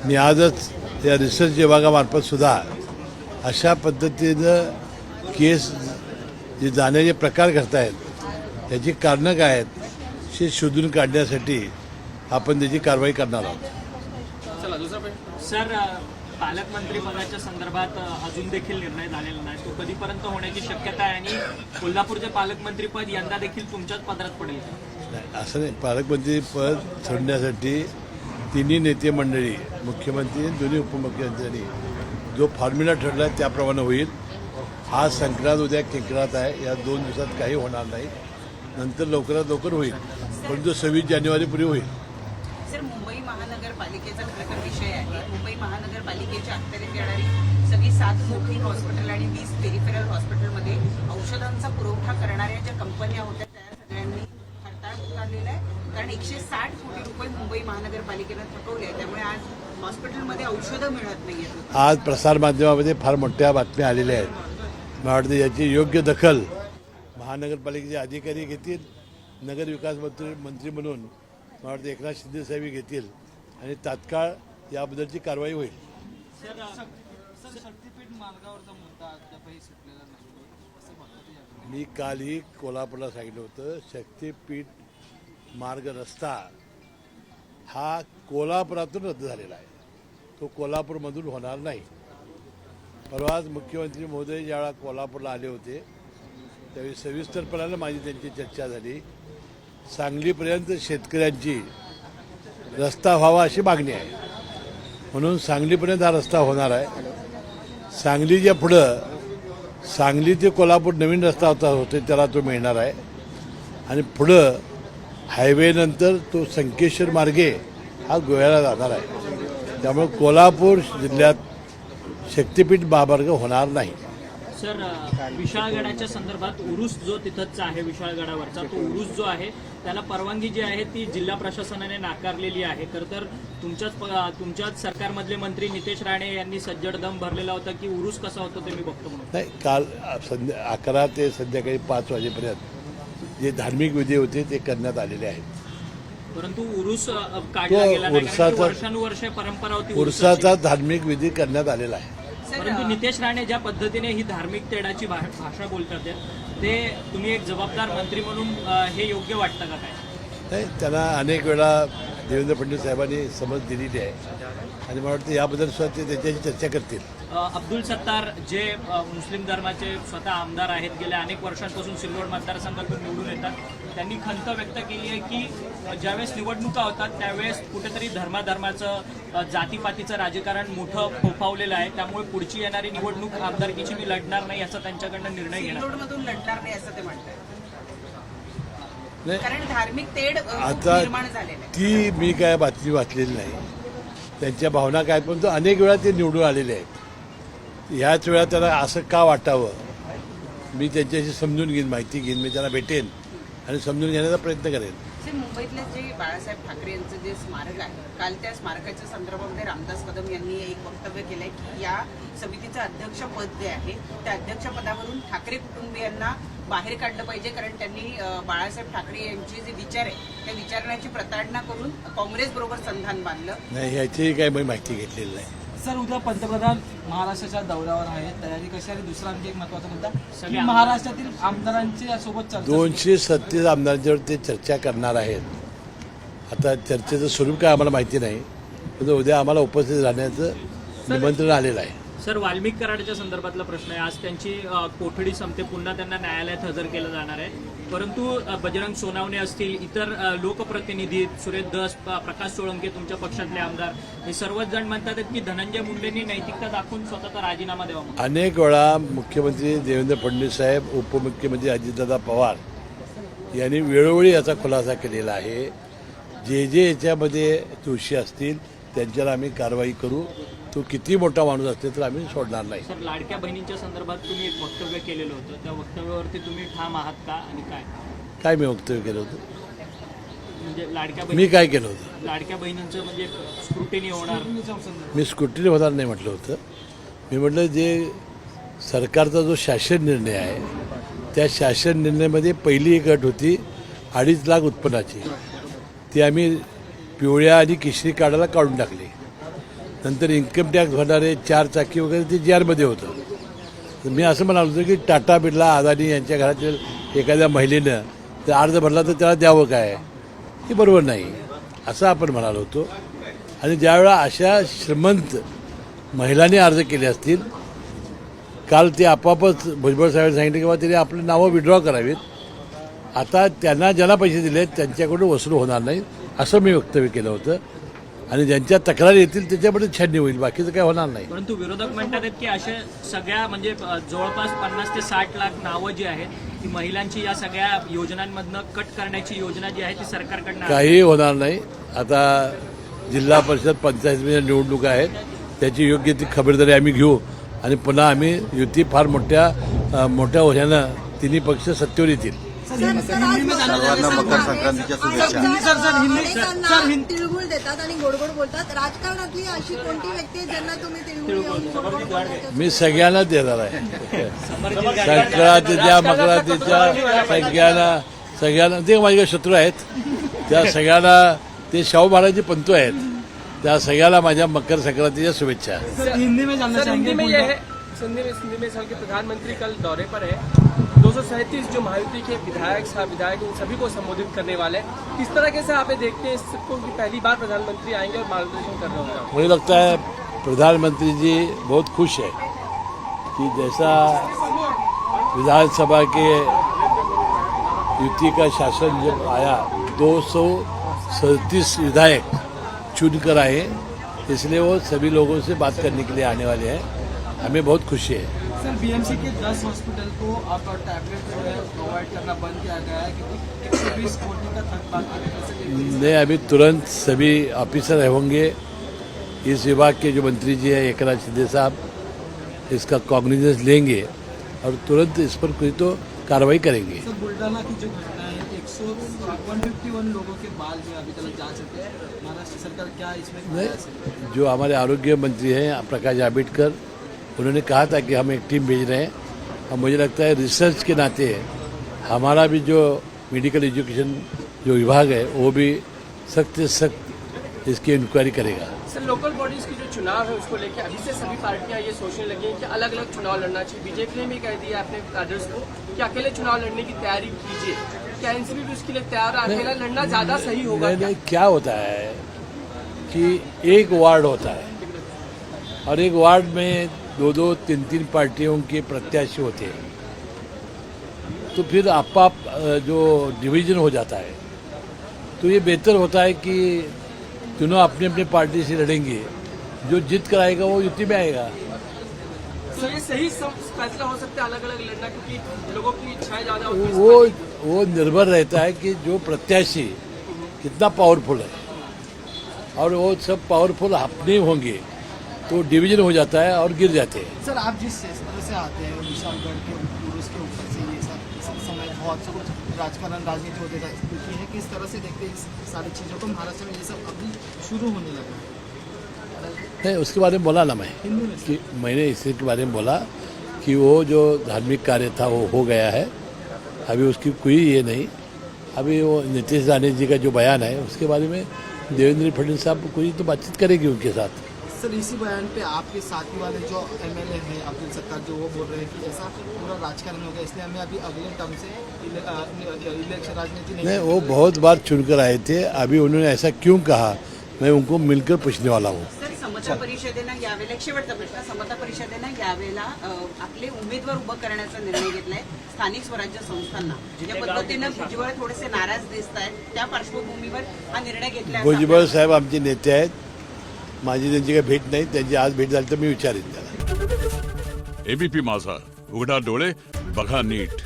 मी आजच या रिसर्च विभागामार्फत सुद्धा अशा पद्धतीनं केस जे जाण्याचे प्रकार घडतायत त्याची कारणं काय आहेत हे शोधून काढण्यासाठी आपण त्याची कारवाई करणार आहोत. चला दुसरा प्रश्न. सर, पालकमंत्री पदाच्या संदर्भात अजून देखील निर्णय झालेला नाही. तो कधीपर्यंत होण्याची शक्यता आहे आणि कोल्हापूरचे पालकमंत्री पद यंदा देखील तुमच्याच पदरात पडेल? नाही, असं नाही. पालकमंत्री पद सोडण्यासाठी तिन्ही नेते मंडळी, मुख्यमंत्री आणि दोन्ही उपमुख्यमंत्र्यांनी जो फॉर्म्युला ठरला आहे त्याप्रमाणे होईल. आज संक्रांत, उद्या किंक्रांत आहे. या 2 दिवसात काही होणार नाही. नंतर लवकरात लवकर होईल, पण जो 26 जानेवारीपूर्वी होईल. सर, मुंबई महानगरपालिकेचा खरं विषय आहे. मुंबई महानगरपालिकेच्या अखत्यारीत येणारी सगळी 7 मोठी हॉस्पिटल आणि 20 पेरिफेरल हॉस्पिटलमध्ये औषधांचा पुरवठा करणाऱ्या ज्या कंपन्या होत्या त्या सगळ्यांनी हरताळ पुकारलेला आहे. कारण 160 कोटी रुपये मुंबई महानगरपालिकेनं थकवले आहे. त्यामुळे आज हॉस्पिटलमध्ये औषधं मिळत नाहीयेत. आज प्रसारमाध्यमामध्ये फार मोठ्या बातम्या आलेल्या आहेत. मला वाटतं याची योग्य दखल महानगरपालिकेचे अधिकारी घेतील. नगर विकास मंत्री म्हणून मला वाटतं एकनाथ शिंदे साहेब घेतील आणि तात्काळ याबद्दलची कारवाई होईल. मी कालही कोल्हापूरला सांगितलं होतं, शक्तीपीठ मार्ग रस्ता हा कोल्हापुरातून रद्द झालेला आहे. तो कोल्हापूरमधून होणार नाही. परवाच मुख्यमंत्री महोदय ज्यावेळा कोल्हापूरला आले होते त्यावेळी सविस्तरपणानं माझी त्यांची चर्चा झाली. सांगलीपर्यंत शेतकऱ्यांची रस्ता व्हावा अशी मागणी आहे, म्हणून सांगलीपर्यंत हा रस्ता होणार आहे. सांगलीच्या पुढं सांगली ते कोल्हापूर नवीन रस्ता होते त्याला तो मिळणार आहे आणि पुढं हायवेनंतर तो संकेश्वर मार्गे हा गोव्याला जाणार आहे. त्यामुळे कोल्हापूर जिल्ह्यात शक्तीपीठ महामार्ग होणार नाही. सर, विशाळगडाच्या संदर्भात उरूस जो तिथंचा आहे विशाळगडावरचा, तो उरूस जो आहे त्याला परवानगी जी आहे ती जिल्हा प्रशासनाने नाकारलेली आहे. खरं तर तुमच्याच सरकारमधले मंत्री नितेश राणे यांनी सज्जड दम भरलेला होता की उरूस कसा होतो ते मी बघतो म्हणून. नाही, काल 11 ते संध्याकाळी 5 वाजेपर्यंत जे धार्मिक विधी होते ते करण्यात आलेले आहेत. परंतु उरूस काढला गेला नाही, कारण की वर्षानुवर्षे परंपरा होती. उरसाचा धार्मिक विधी करण्यात आलेला आहे. परंतु नितेश राणे ज्या पद्धतीने ही धार्मिक तेढाची भाषा बोलतात ते तुम्ही एक जबाबदार मंत्री म्हणून हे योग्य वाटतं का? काय नाही, त्यांना अनेक वेळा देवेंद्र फडणवीस साहेबांनी समज दिलेली आहे आणि मला वाटतं याबद्दल सुद्धा ते त्याच्याशी चर्चा करतील. अब्दुल सत्तार जे मुस्लिम धर्माचे स्वतः आमदार आहेत, गेल्या अनेक वर्षांपासून सिल्लोड मतदारसंघातून निवडून येतात, त्यांनी खंत व्यक्त केली आहे की ज्यावेळेस निवडणुका होतात त्यावेळेस कुठेतरी धर्माचं जातीपातीचं राजकारण मोठं फोफावलेलं आहे. त्यामुळे पुढची येणारी निवडणूक आमदारकीची मी लढणार नाही असा त्यांच्याकडनं निर्णय घेणार. सिल्लोडमधून लढणार नाही असं ते म्हणतात. नाही, कारण धार्मिक तेढ आता निर्माण झालेलं आहे. ती मी काय बातमी वाचलेली नाही. त्यांच्या भावना काय, पण अनेक वेळा ते निवडून आलेले आहेत. ह्याच वेळा त्यांना असं का वाटावं मी त्यांच्याशी समजून घेईन, माहिती घेईन, मी त्यांना भेटेन आणि समजून घेण्याचा प्रयत्न करेन. मुंबईतले जे बाळासाहेब ठाकरे यांचं जे स्मारक आहे, काल त्या स्मारकाच्या संदर्भामध्ये रामदास कदम यांनी एक वक्तव्य केलंय की या समितीचं अध्यक्षपद जे आहे त्या अध्यक्षपदावरून ठाकरे कुटुंबियांना बाहेर काढलं पाहिजे, कारण त्यांनी बाळासाहेब ठाकरे यांचे जे विचार आहे त्या विचारण्याची प्रताडणा करून काँग्रेस बरोबर संधान बांधलं. नाही, ह्याचीही काही मी माहिती घेतलेली नाही. सर, उद्या पंतप्रधान महाराष्ट्राच्या दौऱ्यावर आहेत, तयारी कशी आहे? दुसरा आणखी एक महत्वाचा मुद्दा की महाराष्ट्रातील आमदारांच्या सोबत 236 आमदारांच्यावर ते चर्चा करणार आहेत. आता चर्चेचं स्वरूप काय आम्हाला माहिती नाही, पण उद्या आम्हाला उपस्थित राहण्याचं निमंत्रण आलेलं आहे. सर, वाल्मिक कराडच्या संदर्भातला प्रश्न आहे. आज त्यांची कोठडी संपते, पुन्हा त्यांना न्यायालयात हजर केलं जाणार आहे. परंतु बजरंग सोनावणे असतील, इतर लोकप्रतिनिधी, सुरेश धस, प्रकाश सोळंके, तुमच्या पक्षातले आमदार, हे सर्वच जण म्हणतात की धनंजय मुंडेंनी नैतिकता दाखवून स्वतःचा राजीनामा द्यावा. अनेक वेळा मुख्यमंत्री देवेंद्र फडणवीस साहेब, उपमुख्यमंत्री अजितदादा पवार यांनी वेळोवेळी याचा खुलासा केलेला आहे. जे याच्यामध्ये दोषी असतील त्यांच्यावर आम्ही कारवाई करू. तो किती मोठा माणूस असतील तर आम्ही सोडणार नाही. सर, लाडक्या बहिणींच्या संदर्भात तुम्ही एक वक्तव्य केलेलं होतं, त्या वक्तव्यावरती तुम्ही ठाम आहात का आणि काय मी वक्तव्य केलं होतं? म्हणजे मी काय केलं होतं? लाडक्या बहिणींचं म्हणजे स्क्रुटिनी होणार. मी स्क्रुटिनी होणार नाही म्हटलं होतं. मी म्हटलं जे सरकारचा जो शासन निर्णय आहे त्या शासन निर्णयामध्ये पहिली एक अट होती 2.5 लाख उत्पन्नाची, ती आम्ही पिवळ्या आणि केशरी कार्डाला काढून टाकली नंतर इन्कम टॅक्स भरणारे 4 चाकी वगैरे ते जी आरमध्ये होतं. तर मी असं म्हणालो होतो की टाटा बिर्ला अदानी यांच्या घरातील एखाद्या महिलेनं तर अर्ज भरला तर त्याला द्यावं काय, हे बरोबर नाही असं आपण म्हणालो होतो. आणि ज्यावेळा अशा श्रीमंत महिलांनी अर्ज केले असतील, काल ते आपापच भुजबळ साहेबांनी सांगितलं की बाबा त्यांनी आपली नावं विड्रॉ करावीत. आता त्यांना ज्यांना पैसे दिले त्यांच्याकडून वसूल होणार नाही असं मी वक्तव्य केलं होतं. आणि ज्यांच्या तक्रारी येतील त्याच्यामध्ये छाननी होईल, बाकीचं काय होणार नाही. परंतु विरोधक म्हणतात आहेत की अशा सगळ्या म्हणजे जवळपास 50 ते 60 लाख नावं जी आहेत ती महिलांची या सगळ्या योजनांमधनं कट करण्याची योजना जी आहे ती सरकारकडनं आहे. काही होणार नाही. आता जिल्हा परिषद पंचायत निवडणुका आहेत, त्याची योग्य ती खबरदारी आम्ही घेऊ आणि पुन्हा आम्ही युती फार मोठ्या ओढ्यानं तिन्ही पक्ष सत्तेवर येतील. सर्वांना मकर संक्रांतीच्या शुभेच्छा. तिळगुळ देतात आणि गोड गोड बोलतात. राजकारणातली अशी कोणती व्यक्ती आहे ज्यांना तुम्ही तिळगुळ देऊन गोड गोड बोलतात? मी सगळ्यांना देणार आहे. संक्रांतीच्या मकरांतीच्या सगळ्यांना ते माझे शत्रू आहेत, त्या सगळ्यांना ते शाहू महाराजचे पंतू आहेत, त्या सगळ्याला माझ्या मकर संक्रांतीच्या शुभेच्छा. हिंदी में जानना हिंदी में चाहेंगे. ये है हिंदी में साल के प्रधानमंत्री कल दौरे पर है. 237 जो महायुति के विधायक उन सभी को संबोधित करने वाले हैं. किस तरह से आप देखते हैं इसको कि पहली बार प्रधानमंत्री आएंगे और मार्गदर्शन कर रहे होंगे? मुझे लगता है प्रधानमंत्री जी बहुत खुश है कि जैसा विधानसभा के युति का शासन जब आया 237 विधायक चुनकर आए, इसलिए वो सभी लोगों से बात करने के लिए आने वाले हैं. हमें बहुत खुशी है. सर बीएमसी के 10 हॉस्पिटल को अब टैबलेट जो है प्रोवाइड करना बंद किया गया है क्योंकि 120 कोटी का खर्च बाकी है. नहीं, अभी तुरंत सभी ऑफिसर होंगे. इस विभाग के जो मंत्री जी हैं एकनाथ शिंदे साहब इसका कॉग्निजेंस लेंगे और तुरंत इस पर कोई तो कार्रवाई करेंगे. सर बुल्डाना की जो घटना है 151 लोगों के बाल जो अभी तक जांच होते हैं, महाराष्ट्र सरकार क्या इसमें प्रयास है? जो हमारे आरोग्य मंत्री हैं प्रकाश जावड़ेकर, उन्होंने कहा था कि हम एक टीम भेज रहे हैं. और मुझे लगता है रिसर्च के नाते हमारा भी जो मेडिकल एजुकेशन जो विभाग है वो भी सख्त से सख्त इसकी इंक्वायरी करेगा. सर लोकल बॉडीज की जो चुनाव है उसको लेकर अभी से सभी पार्टियां ये सोचने लगी हैं कि अलग अलग चुनाव लड़ना चाहिए. बीजेपी ने भी कह दिया अपने कैडर्स को कि अकेले चुनाव लड़ने की तैयारी कीजिए. क्या एनसीपी भी उसके लिए तैयार है? अकेला लड़ना ज्यादा सही होगा? नहीं, क्या होता है कि एक वार्ड होता है और एक वार्ड में 2-2, 3-3 पार्टियों के प्रत्याशी होते हैं, तो फिर आप जो डिवीजन हो जाता है. तो ये बेहतर होता है कि दोनों अपनी अपनी पार्टी से लड़ेंगे, जो जीत कर आएगा वो युति में आएगा. सर ये सही फैसला हो सकता है अलग अलग लड़ना, क्योंकि लोगों की इच्छाएं ज्यादा होती हैं. वो निर्भर रहता है कि जो प्रत्याशी कितना पावरफुल है, और वो सब पावरफुल अपने होंगे तो डिवीजन हो जाता है और गिर जाते हैं. सर आप जिस तरह से आते हैं विशालगढ़ के पुरुष के ऊपर से ये सब समय बहुत सा कुछ राजकारण राजनीति होते चुकी है, किस तरह से देखते हैं इस सारी चीज़ों को? महाराष्ट्र में ये सब अभी शुरू होने लगा है. नहीं, उसके बारे में बोला ना मैं हिंदी में कि मैंने इसी के बारे में बोला कि वो जो धार्मिक कार्य था वो हो गया है. अभी उसकी कोई ये नहीं. अभी वो नीतीश राणे जी का जो बयान है उसके बारे में देवेंद्र फडणवीस साहब कोई तो बातचीत करेगी उनके साथ. सर इसी बयान पे आपके साथी वाले जो एमएलए हैं अब्दुल सत्तार जो वो बोल रहे हैं कि ऐसा पूरा राजकारण हो गया, इसलिए हमें अभी अगले टर्म से इलेक्शन राजनीति नहीं, वो बहुत बार चुनकर आए थे. अभी उन्होंने ऐसा क्यों कहा मैं उनको मिलकर पूछने वाला हूँ. तर समता परिषदेनं यावेळेला एक शेवटचा प्रश्न. समता परिषदेनं यावेळेला आपले उमेदवार उभं करण्याचा निर्णय घेतलाय स्थानिक स्वराज्य संस्थांना. ज्या पद्धतीनं भुजबळ थोडेसे नाराज दिसत आहेत त्या पार्श्वभूमीवर हा निर्णय घेतला. भुजबळ साहेब आमचे नेते आहेत. माझी त्यांची काही भेट नाही. त्यांची आज भेट झाली तर मी विचारेन त्याला. एबीपी माझा, उघडा डोळे बघा नीट.